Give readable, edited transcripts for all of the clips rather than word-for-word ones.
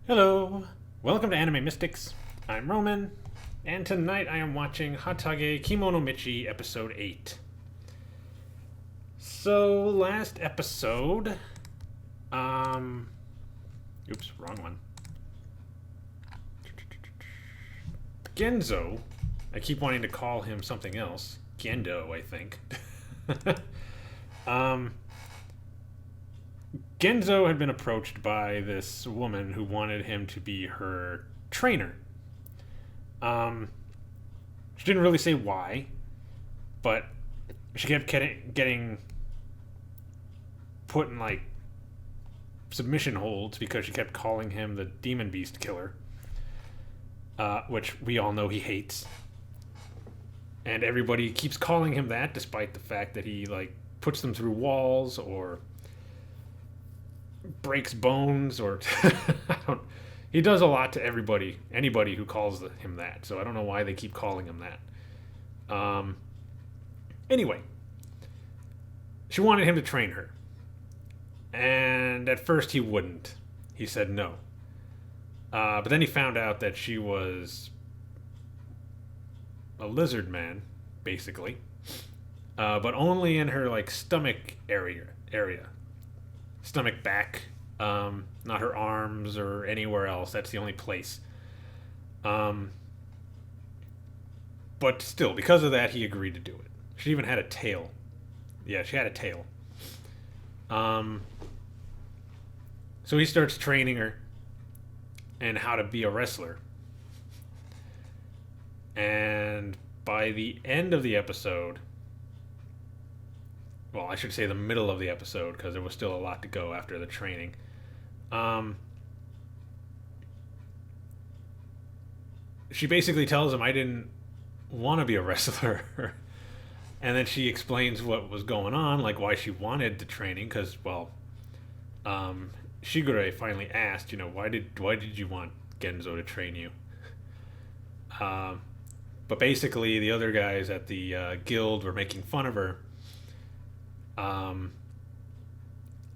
Hello, welcome to Anime Mystics. I'm Roman, and tonight I am watching Hataage Kemono Michi episode 8. So, last episode, oops, wrong one. Genzo, I keep wanting to call him something else. Gendo, I think. Genzo had been approached by this woman who wanted him to be her trainer. She didn't really say why, but she kept getting put in like submission holds because she kept calling him the demon beast killer, which we all know he hates. And everybody keeps calling him that, despite the fact that he like puts them through walls or breaks bones or he does a lot to anybody who calls him that. So I don't know why they keep calling him that. Anyway, she wanted him to train her, and at first he wouldn't. He said no, but then he found out that she was a lizard man, basically, but only in her like stomach area, stomach back, not her arms or anywhere else. That's the only place. But still, because of that, he agreed to do it. She even had a tail. Yeah, she had a tail. So he starts training her and how to be a wrestler. And by the end of the episode, well, I should say the middle of the episode, because there was still a lot to go after the training. She basically tells him, I didn't want to be a wrestler. And then she explains what was going on, like why she wanted the training, because, well, Shigure finally asked, why did you want Genzo to train you? But basically, the other guys at the guild were making fun of her.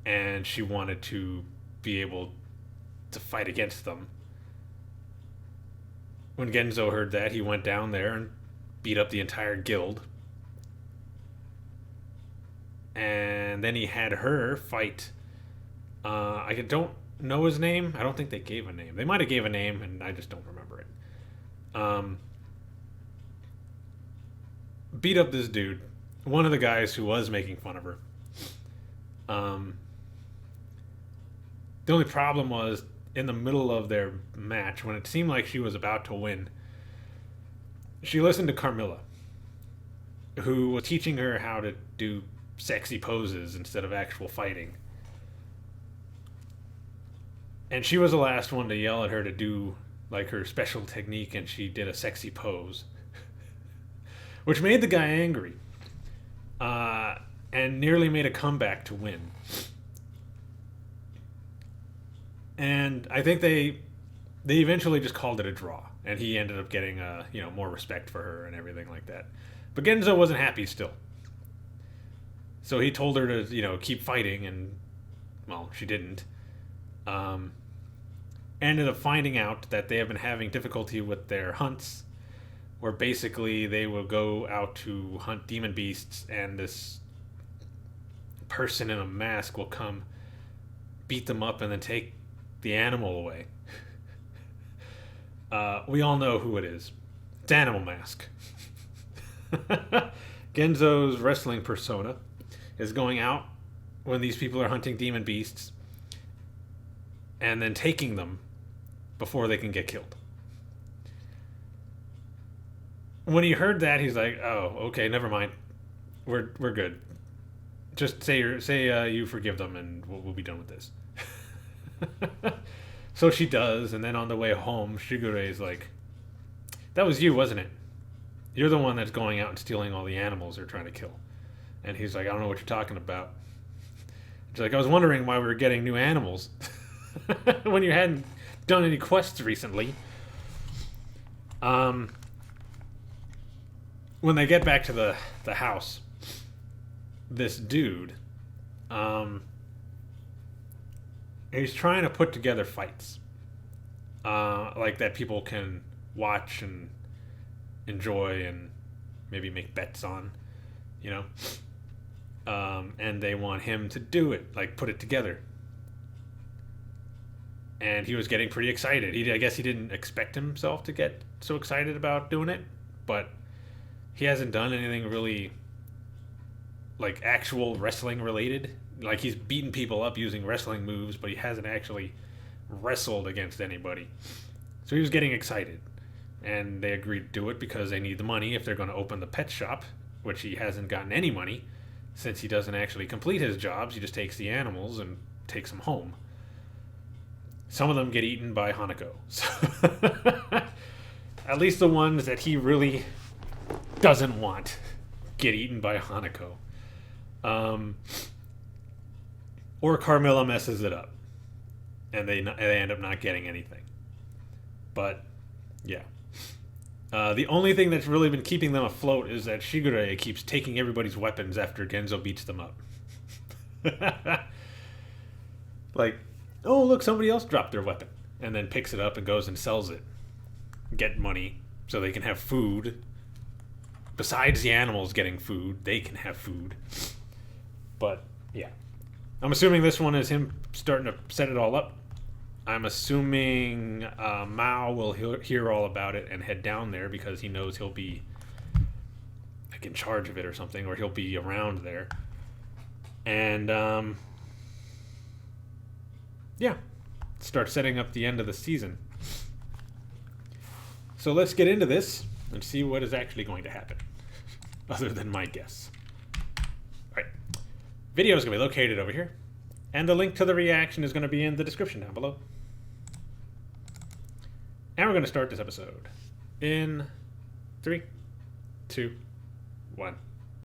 And she wanted to be able to fight against them. When Genzo heard that, he went down there and beat up the entire guild. And then he had her fight. I don't know his name. I don't think they gave a name. They might have gave a name, and I just don't remember it. Beat up this dude, one of the guys who was making fun of her. The only problem was in the middle of their match, when it seemed like she was about to win, she listened to Carmilla, who was teaching her how to do sexy poses instead of actual fighting. And she was the last one to yell at her to do like her special technique, and she did a sexy pose, which made the guy angry. And nearly made a comeback to win. And I think they eventually just called it a draw, and he ended up getting more respect for her and everything like that. But Genzo wasn't happy still, so he told her to keep fighting, and well, she didn't. Ended up finding out that they have been having difficulty with their hunts, where basically they will go out to hunt demon beasts, and this person in a mask will come, beat them up, and then take the animal away. We all know who it is. It's Animal Mask. Genzo's wrestling persona is going out when these people are hunting demon beasts and then taking them before they can get killed. When he heard that, he's like, "Oh, okay, never mind. We're good. Just say you forgive them, and we'll be done with this." So she does, and then on the way home, Shigure is like, "That was you, wasn't it? You're the one that's going out and stealing all the animals they're trying to kill." And he's like, "I don't know what you're talking about." She's like, "I was wondering why we were getting new animals when you hadn't done any quests recently." When they get back to the house, this dude, he's trying to put together fights. like that people can watch and enjoy and maybe make bets on, you know. And they want him to do it, like put it together. And he was getting pretty excited. I guess he didn't expect himself to get so excited about doing it, but he hasn't done anything really like actual wrestling related. Like he's beaten people up using wrestling moves, but he hasn't actually wrestled against anybody. So he was getting excited. And they agreed to do it because they need the money if they're going to open the pet shop, which he hasn't gotten any money since he doesn't actually complete his jobs. He just takes the animals and takes them home. Some of them get eaten by Hanako. So at least the ones that he really doesn't want get eaten by Hanako. Or Carmilla messes it up, and they end up not getting anything. But yeah, the only thing that's really been keeping them afloat is that Shigure keeps taking everybody's weapons after Genzo beats them up. Like, oh look, somebody else dropped their weapon, and then picks it up and goes and sells it, get money so they can have food. Besides the animals getting food, they can have food. But yeah, I'm assuming this one is him starting to set it all up. I'm assuming Mao will hear all about it and head down there because he knows he'll be like in charge of it or something, or he'll be around there. And yeah, start setting up the end of the season. So let's get into this and see what is actually going to happen, other than my guess. All right, video is going to be located over here, and the link to the reaction is going to be in the description down below. And we're going to start this episode in 3, 2, 1.